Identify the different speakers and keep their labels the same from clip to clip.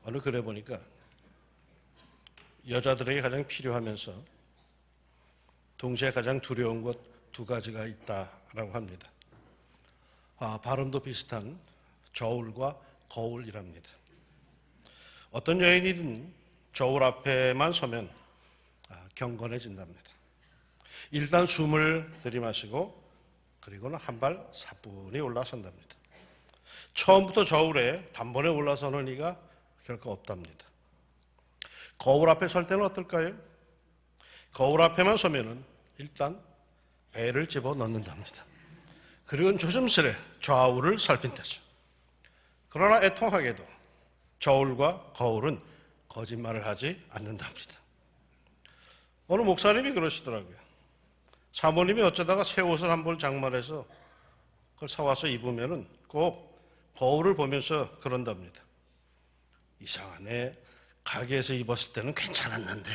Speaker 1: 어느 글에 보니까 여자들에게 가장 필요하면서 동시에 가장 두려운 것 두 가지가 있다라고 합니다. 발음도 비슷한 저울과 거울이랍니다. 어떤 여인이든 저울 앞에만 서면 경건해진답니다. 일단 숨을 들이마시고 그리고는 한 발 사뿐히 올라선답니다. 처음부터 저울에 단번에 올라서는 이가 결코 없답니다. 거울 앞에 설 때는 어떨까요? 거울 앞에만 서면은 일단 배를 집어넣는답니다. 그리고 조심스레 좌우를 살핀다죠. 그러나 애통하게도 저울과 거울은 거짓말을 하지 않는답니다. 어느 목사님이 그러시더라고요. 사모님이 어쩌다가 새 옷을 한 벌 장만해서 그걸 사와서 입으면은 꼭 거울을 보면서 그런답니다. 이상하네. 가게에서 입었을 때는 괜찮았는데.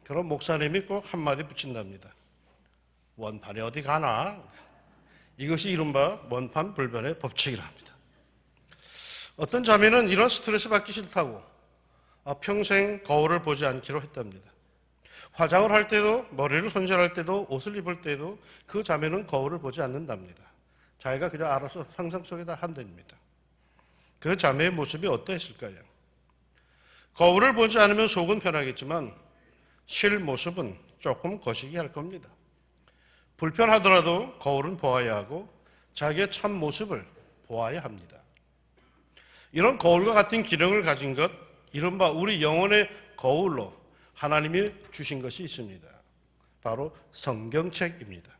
Speaker 1: 그럼 목사님이 꼭 한마디 붙인답니다. 원판이 어디 가나? 이것이 이른바 원판불변의 법칙이랍니다. 어떤 자매는 이런 스트레스 받기 싫다고 평생 거울을 보지 않기로 했답니다. 화장을 할 때도, 머리를 손질할 때도, 옷을 입을 때도 그 자매는 거울을 보지 않는답니다. 자기가 그저 알아서 상상 속에다 한답니다. 그 자매의 모습이 어떠했을까요? 거울을 보지 않으면 속은 편하겠지만 실 모습은 조금 거시기 할 겁니다. 불편하더라도 거울은 보아야 하고 자기의 참 모습을 보아야 합니다. 이런 거울과 같은 기능을 가진 것, 이른바 우리 영혼의 거울로 하나님이 주신 것이 있습니다. 바로 성경책입니다.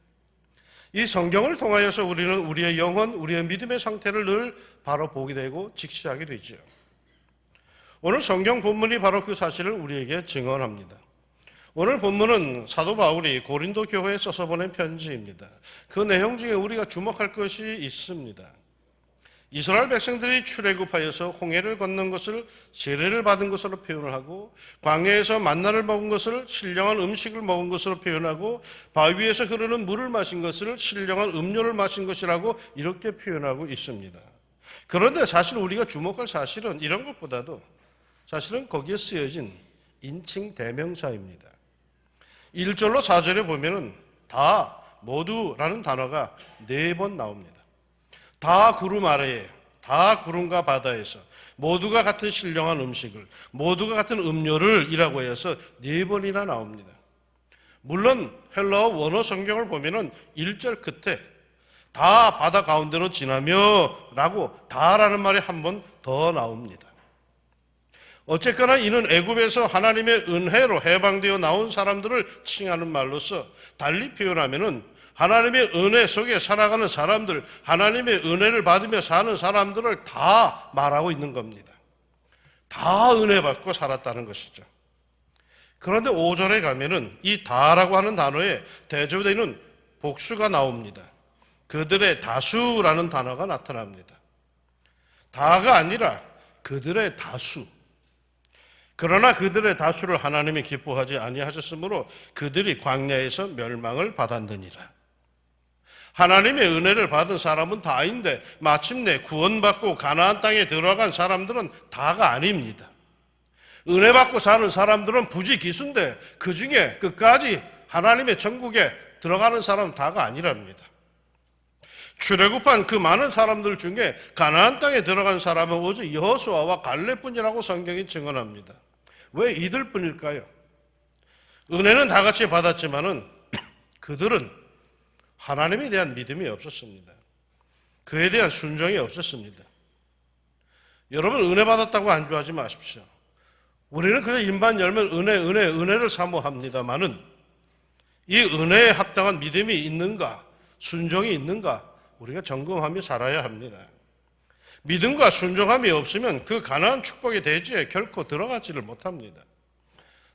Speaker 1: 이 성경을 통하여서 우리는 우리의 영혼, 우리의 믿음의 상태를 늘 바로 보게 되고 직시하게 되죠. 오늘 성경 본문이 바로 그 사실을 우리에게 증언합니다. 오늘 본문은 사도 바울이 고린도 교회에 써서 보낸 편지입니다. 그 내용 중에 우리가 주목할 것이 있습니다. 이스라엘 백성들이 출애굽하여서 홍해를 건넌 것을 세례를 받은 것으로 표현을 하고, 광야에서 만나를 먹은 것을 신령한 음식을 먹은 것으로 표현하고, 바위에서 흐르는 물을 마신 것을 신령한 음료를 마신 것이라고 이렇게 표현하고 있습니다. 그런데 사실 우리가 주목할 사실은 이런 것보다도 사실은 거기에 쓰여진 인칭 대명사입니다. 1절로 4절에 보면은 다, 모두라는 단어가 4번 나옵니다. 다 구름 아래에, 다 구름과 바다에서, 모두가 같은 신령한 음식을, 모두가 같은 음료를 이라고 해서 4번이나 나옵니다. 물론 헬라어 원어 성경을 보면은 1절 끝에 다 바다 가운데로 지나며 라고 다라는 말이 한 번 더 나옵니다. 어쨌거나 이는 애굽에서 하나님의 은혜로 해방되어 나온 사람들을 칭하는 말로서, 달리 표현하면은 하나님의 은혜 속에 살아가는 사람들, 하나님의 은혜를 받으며 사는 사람들을 다 말하고 있는 겁니다. 다 은혜 받고 살았다는 것이죠. 그런데 5절에 가면은 이 다라고 하는 단어에 대조되는 복수가 나옵니다. 그들의 다수라는 단어가 나타납니다. 다가 아니라 그들의 다수. 그러나 그들의 다수를 하나님이 기뻐하지 아니하셨으므로 그들이 광야에서 멸망을 받았느니라. 하나님의 은혜를 받은 사람은 다인데 마침내 구원받고 가나안 땅에 들어간 사람들은 다가 아닙니다. 은혜 받고 사는 사람들은 부지기수인데 그 중에 끝까지 하나님의 천국에 들어가는 사람은 다가 아니랍니다. 출애굽한 그 많은 사람들 중에 가나안 땅에 들어간 사람은 오직 여호수아와 갈렙뿐이라고 성경이 증언합니다. 왜 이들뿐일까요? 은혜는 다 같이 받았지만은 그들은 하나님에 대한 믿음이 없었습니다. 그에 대한 순종이 없었습니다. 여러분, 은혜 받았다고 안주하지 마십시오. 우리는 그저 입만 열면 은혜를 사모합니다만은 이 은혜에 합당한 믿음이 있는가, 순종이 있는가 우리가 점검하며 살아야 합니다. 믿음과 순종함이 없으면 그 가나안 축복의 대지에 결코 들어가지를 못합니다.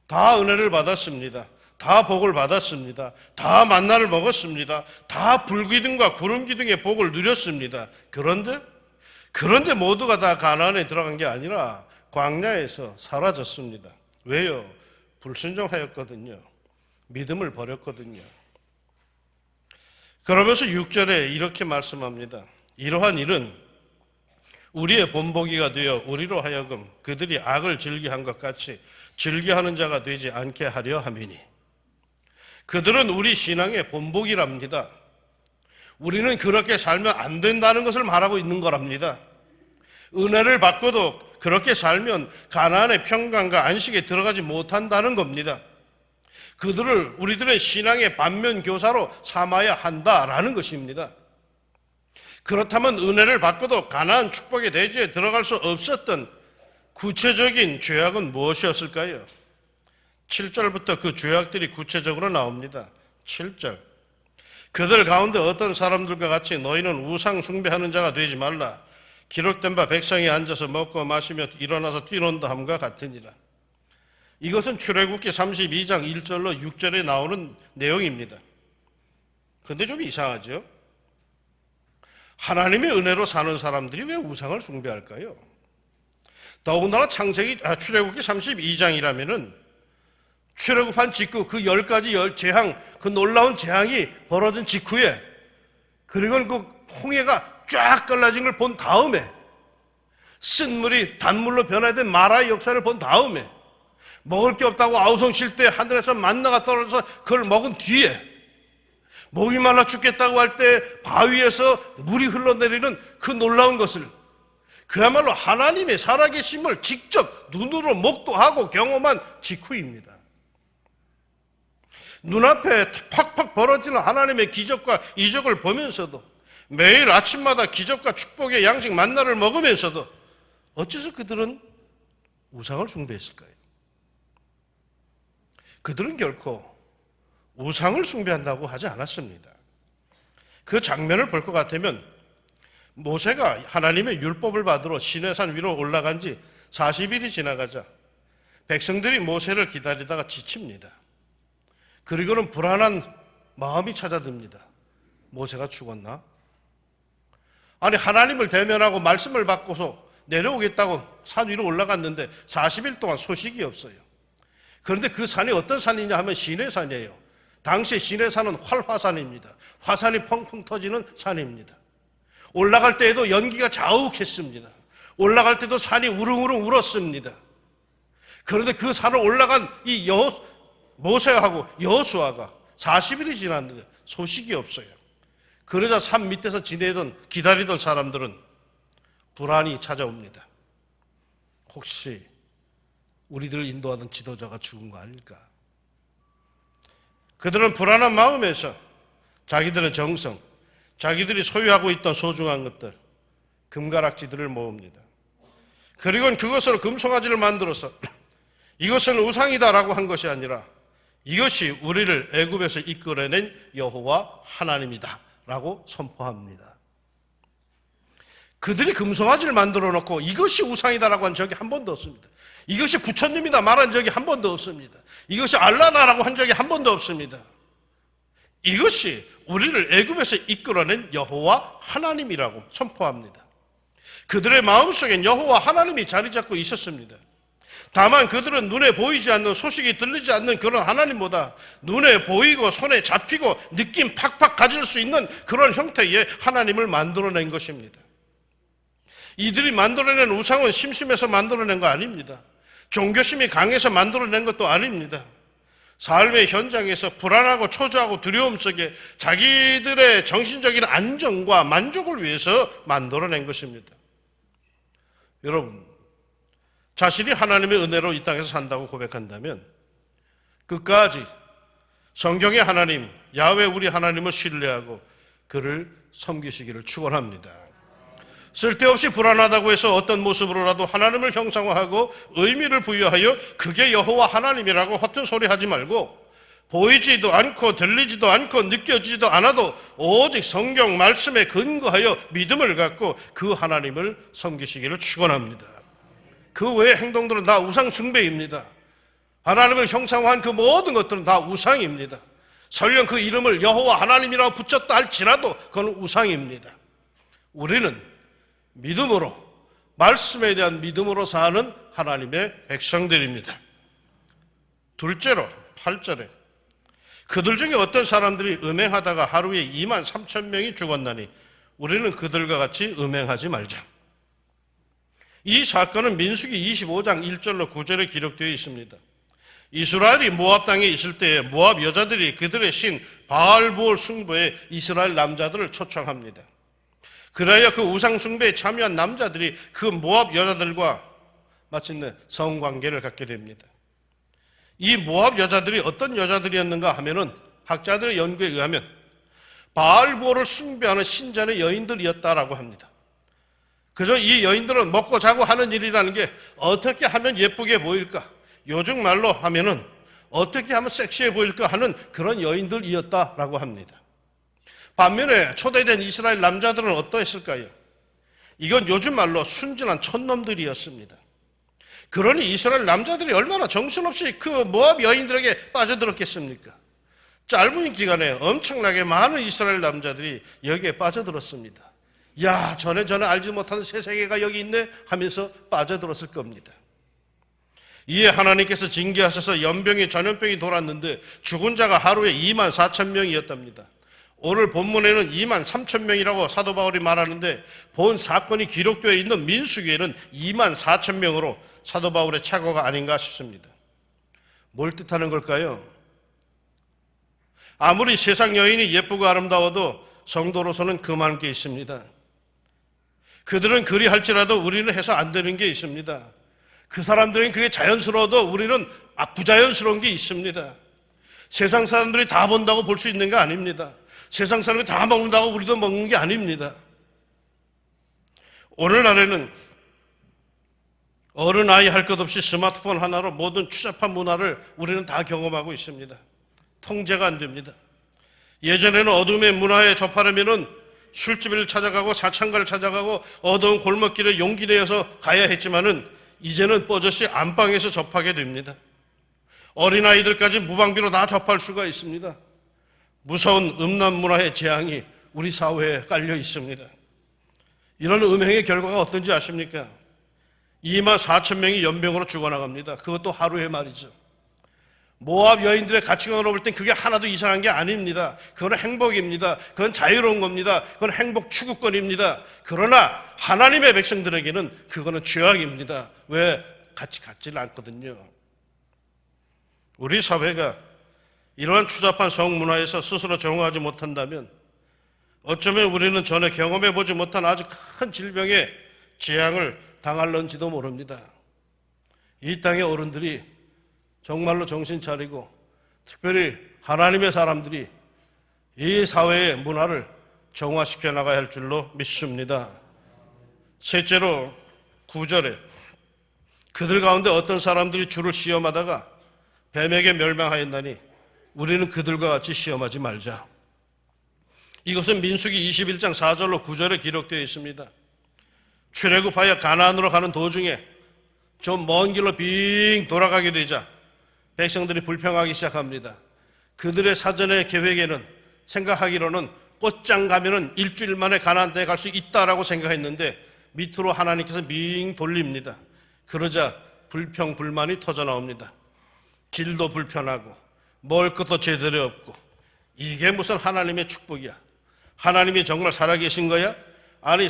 Speaker 1: 다 은혜를 받았습니다. 다 복을 받았습니다. 다 만나를 먹었습니다. 다 불기둥과 구름기둥의 복을 누렸습니다. 그런데 모두가 다 가나안에 들어간 게 아니라 광야에서 사라졌습니다. 왜요? 불순종하였거든요. 믿음을 버렸거든요. 그러면서 6절에 이렇게 말씀합니다. 이러한 일은 우리의 본보기가 되어 우리로 하여금 그들이 악을 즐기한 것 같이 즐겨하는 자가 되지 않게 하려 함이니 그들은 우리 신앙의 본보기랍니다. 우리는 그렇게 살면 안 된다는 것을 말하고 있는 거랍니다. 은혜를 받고도 그렇게 살면 가나안의 평강과 안식에 들어가지 못한다는 겁니다. 그들을 우리들의 신앙의 반면교사로 삼아야 한다라는 것입니다. 그렇다면 은혜를 받고도 가나안 축복의 대지에 들어갈 수 없었던 구체적인 죄악은 무엇이었을까요? 7절부터 그 죄악들이 구체적으로 나옵니다. 7절. 그들 가운데 어떤 사람들과 같이 너희는 우상 숭배하는 자가 되지 말라. 기록된 바 백성이 앉아서 먹고 마시며 일어나서 뛰논다 함과 같으니라. 이것은 출애굽기 32장 1절로 6절에 나오는 내용입니다. 그런데 좀 이상하죠? 하나님의 은혜로 사는 사람들이 왜 우상을 숭배할까요? 더군다나 출애굽기 32장이라면은 출애굽한 직후 그 10가지 재앙, 그 놀라운 재앙이 벌어진 직후에 그리고 그 홍해가 쫙 갈라진 걸 본 다음에 쓴물이 단물로 변화된 마라의 역사를 본 다음에 먹을 게 없다고 아우성 칠 때 하늘에서 만나가 떨어져서 그걸 먹은 뒤에 목이 말라 죽겠다고 할 때 바위에서 물이 흘러내리는 그 놀라운 것을 그야말로 하나님의 살아계심을 직접 눈으로 목도하고 경험한 직후입니다. 눈앞에 팍팍 벌어지는 하나님의 기적과 이적을 보면서도 매일 아침마다 기적과 축복의 양식 만나를 먹으면서도 어째서 그들은 우상을 숭배했을까요? 그들은 결코 우상을 숭배한다고 하지 않았습니다. 그 장면을 볼 것 같으면 모세가 하나님의 율법을 받으러 시내산 위로 올라간 지 40일이 지나가자 백성들이 모세를 기다리다가 지칩니다. 그리고는 불안한 마음이 찾아듭니다. 모세가 죽었나? 아니 하나님을 대면하고 말씀을 받고서 내려오겠다고 산 위로 올라갔는데 40일 동안 소식이 없어요. 그런데 그 산이 어떤 산이냐 하면 시내산이에요. 당시 시내산은 활화산입니다. 화산이 펑펑 터지는 산입니다. 올라갈 때에도 연기가 자욱했습니다. 올라갈 때도 산이 우릉우릉 울었습니다. 그런데 그 산을 올라간 이 모세하고 여호수아가 40일이 지났는데 소식이 없어요. 그러자 산 밑에서 기다리던 사람들은 불안이 찾아옵니다. 혹시 우리들을 인도하던 지도자가 죽은 거 아닐까? 그들은 불안한 마음에서 자기들의 정성, 자기들이 소유하고 있던 소중한 것들, 금가락지들을 모읍니다. 그리고는 그것으로 금송아지를 만들어서 이것은 우상이다라고 한 것이 아니라 이것이 우리를 애굽에서 이끌어낸 여호와 하나님이다 라고 선포합니다. 그들이 금송아지를 만들어 놓고 이것이 우상이다라고 한 적이 한 번도 없습니다. 이것이 부처님이다 말한 적이 한 번도 없습니다. 이것이 알라다라고 한 적이 한 번도 없습니다. 이것이 우리를 애굽에서 이끌어낸 여호와 하나님이라고 선포합니다. 그들의 마음속엔 여호와 하나님이 자리 잡고 있었습니다. 다만 그들은 눈에 보이지 않는, 소식이 들리지 않는 그런 하나님보다 눈에 보이고 손에 잡히고 느낌 팍팍 가질 수 있는 그런 형태의 하나님을 만들어낸 것입니다. 이들이 만들어낸 우상은 심심해서 만들어낸 거 아닙니다. 종교심이 강해서 만들어낸 것도 아닙니다. 삶의 현장에서 불안하고 초조하고 두려움 속에 자기들의 정신적인 안정과 만족을 위해서 만들어낸 것입니다. 여러분, 자신이 하나님의 은혜로 이 땅에서 산다고 고백한다면 끝까지 성경의 하나님, 야훼 우리 하나님을 신뢰하고 그를 섬기시기를 축원합니다. 쓸데없이 불안하다고 해서 어떤 모습으로라도 하나님을 형상화하고 의미를 부여하여 그게 여호와 하나님이라고 허튼 소리 하지 말고 보이지도 않고 들리지도 않고 느껴지지도 않아도 오직 성경 말씀에 근거하여 믿음을 갖고 그 하나님을 섬기시기를 축원합니다. 그 외의 행동들은 다 우상 숭배입니다. 하나님을 형상화한 그 모든 것들은 다 우상입니다. 설령 그 이름을 여호와 하나님이라고 붙였다 할지라도 그건 우상입니다. 우리는 믿음으로, 말씀에 대한 믿음으로 사는 하나님의 백성들입니다. 둘째로 8절에 그들 중에 어떤 사람들이 음행하다가 하루에 23,000명이 죽었나니 우리는 그들과 같이 음행하지 말자. 이 사건은 민수기 25장 1절로 9절에 기록되어 있습니다. 이스라엘이 모압 땅에 있을 때에 모압 여자들이 그들의 신 바알부올 숭배에 이스라엘 남자들을 초청합니다. 그래야 그 우상 숭배에 참여한 남자들이 그 모압 여자들과 마침내 성관계를 갖게 됩니다. 이 모압 여자들이 어떤 여자들이었는가 하면은 학자들의 연구에 의하면 바알부올을 숭배하는 신전의 여인들이었다라고 합니다. 그저 이 여인들은 먹고 자고 하는 일이라는 게 어떻게 하면 예쁘게 보일까? 요즘 말로 하면은 어떻게 하면 섹시해 보일까 하는 그런 여인들이었다라고 합니다. 반면에 초대된 이스라엘 남자들은 어떠했을까요? 이건 요즘 말로 순진한 촌놈들이었습니다. 그러니 이스라엘 남자들이 얼마나 정신없이 그 모압 여인들에게 빠져들었겠습니까? 짧은 기간에 엄청나게 많은 이스라엘 남자들이 여기에 빠져들었습니다. 야, 전에 알지 못하는 새 세계가 여기 있네 하면서 빠져들었을 겁니다. 이에 하나님께서 징계하셔서 연병이 전염병이 돌았는데 죽은 자가 하루에 2만 4천 명이었답니다. 오늘 본문에는 2만 3천 명이라고 사도 바울이 말하는데 본 사건이 기록되어 있는 민수기에는 2만 4천 명으로 사도 바울의 착오가 아닌가 싶습니다. 뭘 뜻하는 걸까요? 아무리 세상 여인이 예쁘고 아름다워도 성도로서는 금한 게 있습니다. 그들은 그리 할지라도 우리는 해서 안 되는 게 있습니다. 그 사람들은 그게 자연스러워도 우리는 부자연스러운 게 있습니다. 세상 사람들이 다 본다고 볼 수 있는 게 아닙니다. 세상 사람이 다 먹는다고 우리도 먹는 게 아닙니다. 오늘날에는 어른 아이 할 것 없이 스마트폰 하나로 모든 추잡한 문화를 우리는 다 경험하고 있습니다. 통제가 안 됩니다. 예전에는 어둠의 문화에 접하려면은 술집을 찾아가고 사창가를 찾아가고 어두운 골목길에 용기 내어서 가야 했지만은 이제는 뻗어시 안방에서 접하게 됩니다. 어린아이들까지 무방비로 다 접할 수가 있습니다. 무서운 음란 문화의 재앙이 우리 사회에 깔려 있습니다. 이런 음행의 결과가 어떤지 아십니까? 2만 4천 명이 연병으로 죽어나갑니다. 그것도 하루에 말이죠. 모압 여인들의 가치관으로 볼 땐 그게 하나도 이상한 게 아닙니다. 그건 행복입니다. 그건 자유로운 겁니다. 그건 행복 추구권입니다. 그러나 하나님의 백성들에게는 그거는 죄악입니다. 왜? 같이 갖지를 않거든요. 우리 사회가 이러한 추잡한 성문화에서 스스로 정화하지 못한다면 어쩌면 우리는 전에 경험해보지 못한 아주 큰 질병의 재앙을 당할런지도 모릅니다. 이 땅의 어른들이 정말로 정신 차리고 특별히 하나님의 사람들이 이 사회의 문화를 정화시켜 나가야 할 줄로 믿습니다. 셋째로 9절에 그들 가운데 어떤 사람들이 주를 시험하다가 뱀에게 멸망하였나니 우리는 그들과 같이 시험하지 말자. 이것은 민수기 21장 4절로 9절에 기록되어 있습니다. 출애굽하여 가나안으로 가는 도중에 좀 먼 길로 빙 돌아가게 되자 백성들이 불평하기 시작합니다. 그들의 사전의 계획에는 생각하기로는 곧장 가면은 일주일 만에 가나안 땅에 갈 수 있다라고 생각했는데 밑으로 하나님께서 빙 돌립니다. 그러자 불평 불만이 터져 나옵니다. 길도 불편하고 먹을 것도 제대로 없고 이게 무슨 하나님의 축복이야? 하나님이 정말 살아계신 거야? 아니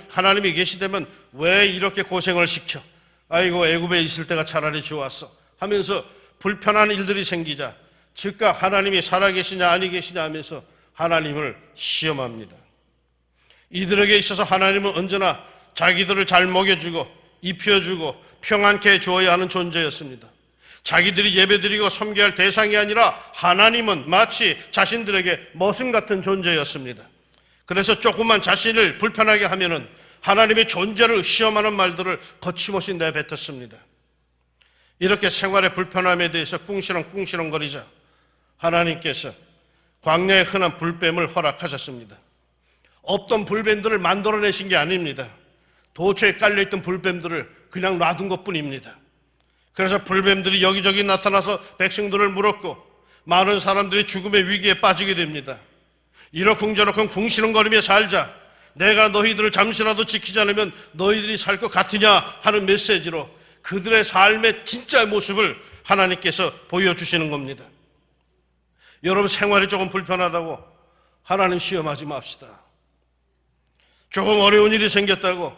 Speaker 1: 하나님이 계시다면 왜 이렇게 고생을 시켜? 아이고 애굽에 있을 때가 차라리 좋았어 하면서 불편한 일들이 생기자 즉각 하나님이 살아계시냐 아니 계시냐 하면서 하나님을 시험합니다. 이들에게 있어서 하나님은 언제나 자기들을 잘 먹여주고 입혀주고 평안케 주어야 하는 존재였습니다. 자기들이 예배드리고 섬겨야 할 대상이 아니라 하나님은 마치 자신들에게 머슴 같은 존재였습니다. 그래서 조금만 자신을 불편하게 하면은 하나님의 존재를 시험하는 말들을 거침없이 내뱉었습니다. 이렇게 생활의 불편함에 대해서 꿍시렁거리자 하나님께서 광야에 흔한 불뱀을 허락하셨습니다. 없던 불뱀들을 만들어내신 게 아닙니다. 도처에 깔려있던 불뱀들을 그냥 놔둔 것뿐입니다. 그래서 불뱀들이 여기저기 나타나서 백성들을 물었고 많은 사람들이 죽음의 위기에 빠지게 됩니다. 이러쿵저러쿵 궁시렁거리며 살자. 내가 너희들을 잠시라도 지키지 않으면 너희들이 살 것 같으냐 하는 메시지로 그들의 삶의 진짜 모습을 하나님께서 보여주시는 겁니다. 여러분 생활이 조금 불편하다고 하나님 시험하지 맙시다. 조금 어려운 일이 생겼다고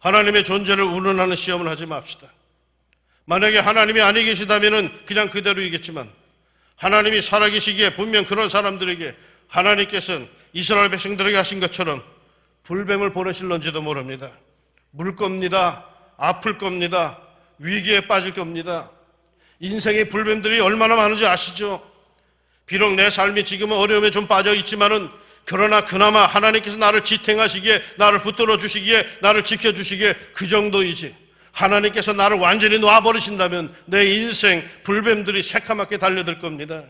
Speaker 1: 하나님의 존재를 운운하는 시험을 하지 맙시다. 만약에 하나님이 아니 계시다면 그냥 그대로이겠지만 하나님이 살아계시기에 분명 그런 사람들에게 하나님께서는 이스라엘 백성들에게 하신 것처럼 불뱀을 보내실런지도 모릅니다. 물 겁니다. 아플 겁니다. 위기에 빠질 겁니다. 인생의 불뱀들이 얼마나 많은지 아시죠? 비록 내 삶이 지금은 어려움에 좀 빠져 있지만은 그러나 그나마 하나님께서 나를 지탱하시기에, 나를 붙들어 주시기에, 나를 지켜주시기에 그 정도이지, 하나님께서 나를 완전히 놔버리신다면 내 인생 불뱀들이 새카맣게 달려들 겁니다.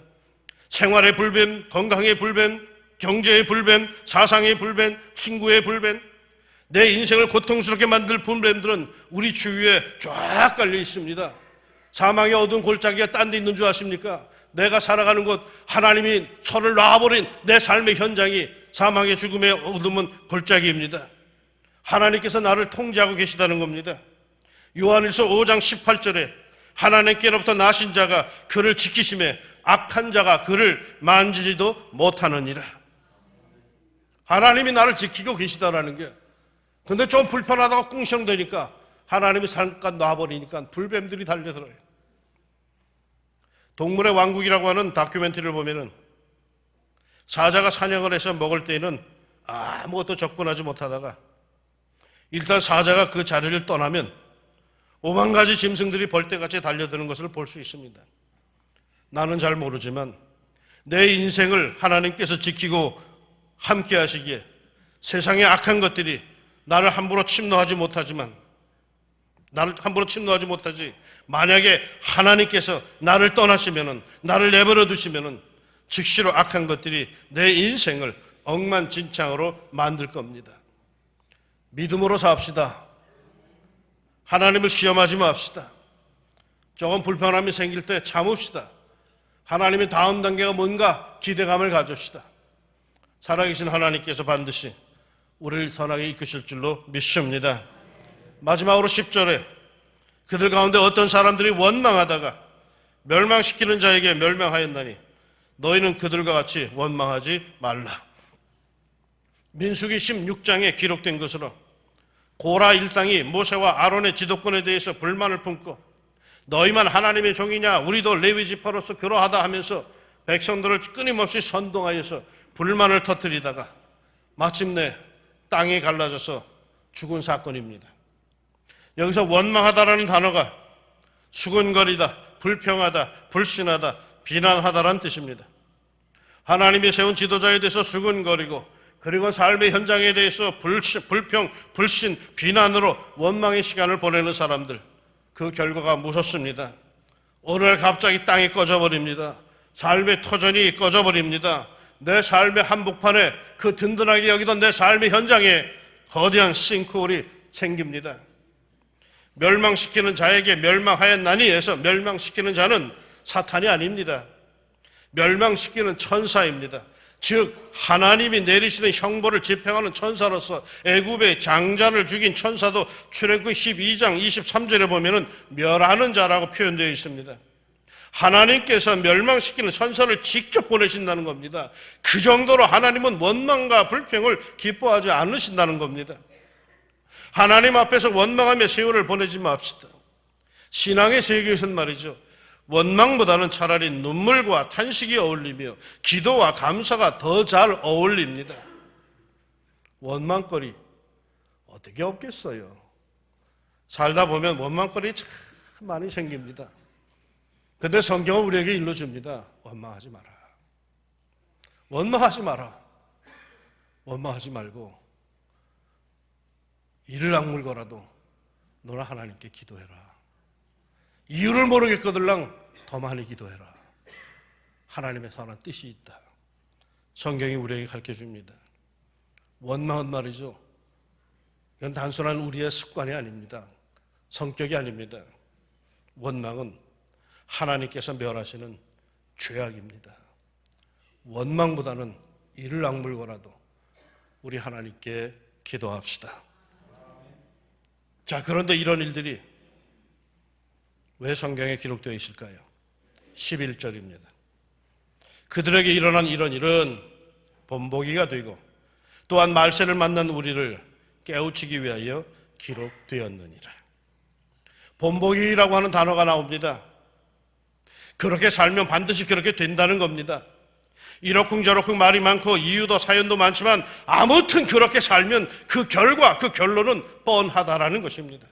Speaker 1: 생활의 불뱀, 건강의 불뱀, 경제의 불뱀, 사상의 불뱀, 친구의 불뱀, 내 인생을 고통스럽게 만들 불뱀들은 우리 주위에 쫙 깔려 있습니다. 사망의 어두운 골짜기가 딴 데 있는 줄 아십니까? 내가 살아가는 곳, 하나님이 저를 놔버린 내 삶의 현장이 사망의 죽음의 어두운 골짜기입니다. 하나님께서 나를 통제하고 계시다는 겁니다. 요한일서 5장 18절에 하나님께로부터 나신 자가 그를 지키심에 악한 자가 그를 만지지도 못하느니라. 하나님이 나를 지키고 계시다라는 게, 근데 좀 불편하다고 꿍시렁대니까 하나님이 잠깐 놔버리니까 불뱀들이 달려들어요. 동물의 왕국이라고 하는 다큐멘터리를 보면은 사자가 사냥을 해서 먹을 때에는 아무것도 접근하지 못하다가 일단 사자가 그 자리를 떠나면 5만 가지 짐승들이 벌떼같이 달려드는 것을 볼 수 있습니다. 나는 잘 모르지만 내 인생을 하나님께서 지키고 함께 하시기에 세상의 악한 것들이 나를 함부로 침노하지 못하지, 만약에 하나님께서 나를 떠나시면은, 나를 내버려 두시면은 즉시로 악한 것들이 내 인생을 엉망진창으로 만들 겁니다. 믿음으로 삽시다. 하나님을 시험하지 맙시다. 조금 불편함이 생길 때 참읍시다. 하나님의 다음 단계가 뭔가 기대감을 가집시다. 살아계신 하나님께서 반드시 우리를 선하게 이끄실 줄로 믿습니다. 마지막으로 10절에 그들 가운데 어떤 사람들이 원망하다가 멸망시키는 자에게 멸망하였나니 너희는 그들과 같이 원망하지 말라. 민수기 16장에 기록된 것으로 고라 일당이 모세와 아론의 지도권에 대해서 불만을 품고 너희만 하나님의 종이냐, 우리도 레위 지파로서 그러하다 하면서 백성들을 끊임없이 선동하여서 불만을 터뜨리다가 마침내 땅이 갈라져서 죽은 사건입니다. 여기서 원망하다라는 단어가 수근거리다, 불평하다, 불신하다, 비난하다라는 뜻입니다. 하나님이 세운 지도자에 대해서 수근거리고 그리고 삶의 현장에 대해서 불평, 불신, 비난으로 원망의 시간을 보내는 사람들, 그 결과가 무섭습니다. 어느 날 갑자기 땅이 꺼져버립니다. 삶의 터전이 꺼져버립니다. 내 삶의 한복판에, 그 든든하게 여기던 내 삶의 현장에 거대한 싱크홀이 생깁니다. 멸망시키는 자에게 멸망하였나니 해서 멸망시키는 자는 사탄이 아닙니다. 멸망시키는 천사입니다. 즉 하나님이 내리시는 형벌을 집행하는 천사로서 애굽의 장자를 죽인 천사도 출애굽기 12장 23절에 보면은 멸하는 자라고 표현되어 있습니다. 하나님께서 멸망시키는 천사를 직접 보내신다는 겁니다. 그 정도로 하나님은 원망과 불평을 기뻐하지 않으신다는 겁니다. 하나님 앞에서 원망하며 세월을 보내지 맙시다. 신앙의 세계에서는 말이죠, 원망보다는 차라리 눈물과 탄식이 어울리며 기도와 감사가 더 잘 어울립니다. 원망거리 어떻게 없겠어요? 살다 보면 원망거리 참 많이 생깁니다. 근데 성경은 우리에게 일러줍니다. 원망하지 마라. 원망하지 마라. 원망하지 말고 이를 악물고라도 너나 하나님께 기도해라. 이유를 모르겠거들랑 더 많이 기도해라. 하나님의 선한 뜻이 있다. 성경이 우리에게 가르쳐줍니다. 원망은 말이죠, 이건 단순한 우리의 습관이 아닙니다. 성격이 아닙니다. 원망은 하나님께서 멸하시는 죄악입니다. 원망보다는 이를 악물고라도 우리 하나님께 기도합시다. 자, 그런데 이런 일들이 왜 성경에 기록되어 있을까요? 11절입니다. 그들에게 일어난 이런 일은 본보기가 되고 또한 말세를 만난 우리를 깨우치기 위하여 기록되었느니라. 본보기라고 하는 단어가 나옵니다. 그렇게 살면 반드시 그렇게 된다는 겁니다. 이러쿵저러쿵 말이 많고 이유도 사연도 많지만 아무튼 그렇게 살면 그 결과, 그 결론은 뻔하다라는 것입니다.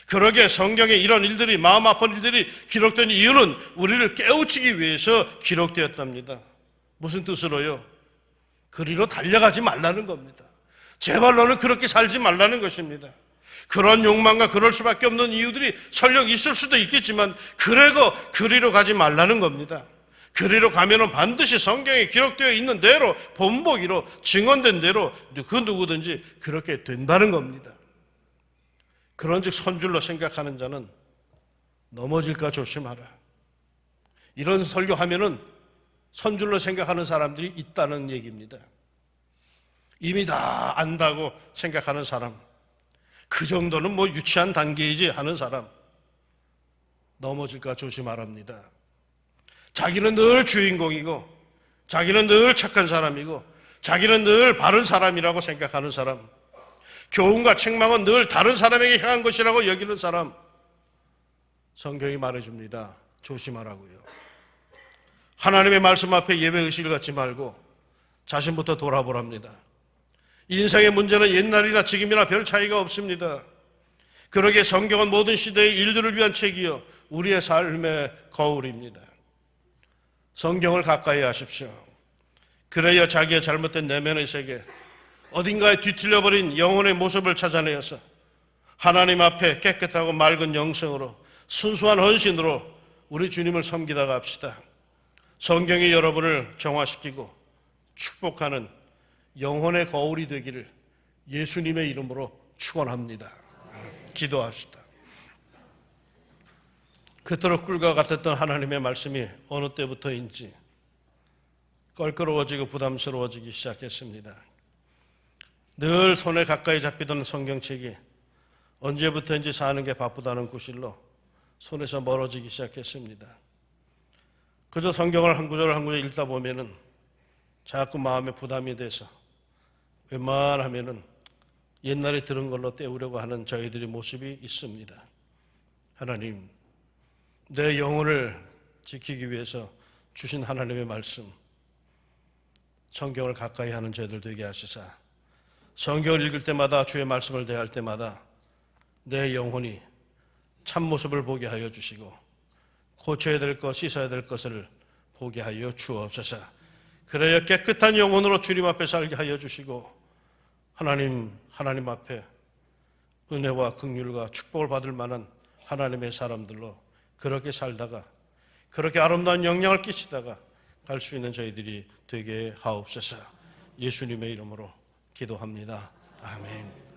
Speaker 1: 그러게 성경에 이런 일들이, 마음 아픈 일들이 기록된 이유는 우리를 깨우치기 위해서 기록되었답니다. 무슨 뜻으로요? 그리로 달려가지 말라는 겁니다. 제발 너는 그렇게 살지 말라는 것입니다. 그런 욕망과 그럴 수밖에 없는 이유들이 설령 있을 수도 있겠지만 그래도 그리로 가지 말라는 겁니다. 그리로 가면은 반드시 성경에 기록되어 있는 대로, 본보기로 증언된 대로 그 누구든지 그렇게 된다는 겁니다. 그런즉 선줄로 생각하는 자는 넘어질까 조심하라. 이런 설교하면은 선줄로 생각하는 사람들이 있다는 얘기입니다. 이미 다 안다고 생각하는 사람, 그 정도는 뭐 유치한 단계이지 하는 사람, 넘어질까 조심하랍니다. 자기는 늘 주인공이고, 자기는 늘 착한 사람이고, 자기는 늘 바른 사람이라고 생각하는 사람, 교훈과 책망은 늘 다른 사람에게 향한 것이라고 여기는 사람, 성경이 말해줍니다. 조심하라고요. 하나님의 말씀 앞에 예배의식을 갖지 말고 자신부터 돌아보랍니다. 인생의 문제는 옛날이나 지금이나 별 차이가 없습니다. 그러기에 성경은 모든 시대의 일들을 위한 책이요 우리의 삶의 거울입니다. 성경을 가까이 하십시오. 그래야 자기의 잘못된 내면의 세계, 어딘가에 뒤틀려버린 영혼의 모습을 찾아내어서 하나님 앞에 깨끗하고 맑은 영성으로 순수한 헌신으로 우리 주님을 섬기다 갑시다. 성경이 여러분을 정화시키고 축복하는 영혼의 거울이 되기를 예수님의 이름으로 축원합니다. 기도합시다. 그토록 꿀과 같았던 하나님의 말씀이 어느 때부터인지 껄끄러워지고 부담스러워지기 시작했습니다. 늘 손에 가까이 잡히던 성경책이 언제부터인지 사는 게 바쁘다는 구실로 손에서 멀어지기 시작했습니다. 그저 성경을 한 구절 한 구절 읽다 보면은 자꾸 마음에 부담이 돼서 웬만하면은 옛날에 들은 걸로 때우려고 하는 저희들의 모습이 있습니다. 하나님, 내 영혼을 지키기 위해서 주신 하나님의 말씀, 성경을 가까이 하는 저희들 되게 하시사 성경을 읽을 때마다 주의 말씀을 대할 때마다 내 영혼이 참모습을 보게 하여 주시고 고쳐야 될 것, 씻어야 될 것을 보게 하여 주옵소서. 그래야 깨끗한 영혼으로 주님 앞에 살게 하여 주시고 하나님 앞에 은혜와 긍휼과 축복을 받을 만한 하나님의 사람들로 그렇게 살다가 그렇게 아름다운 영향을 끼치다가 갈 수 있는 저희들이 되게 하옵소서. 예수님의 이름으로 기도합니다. 아멘.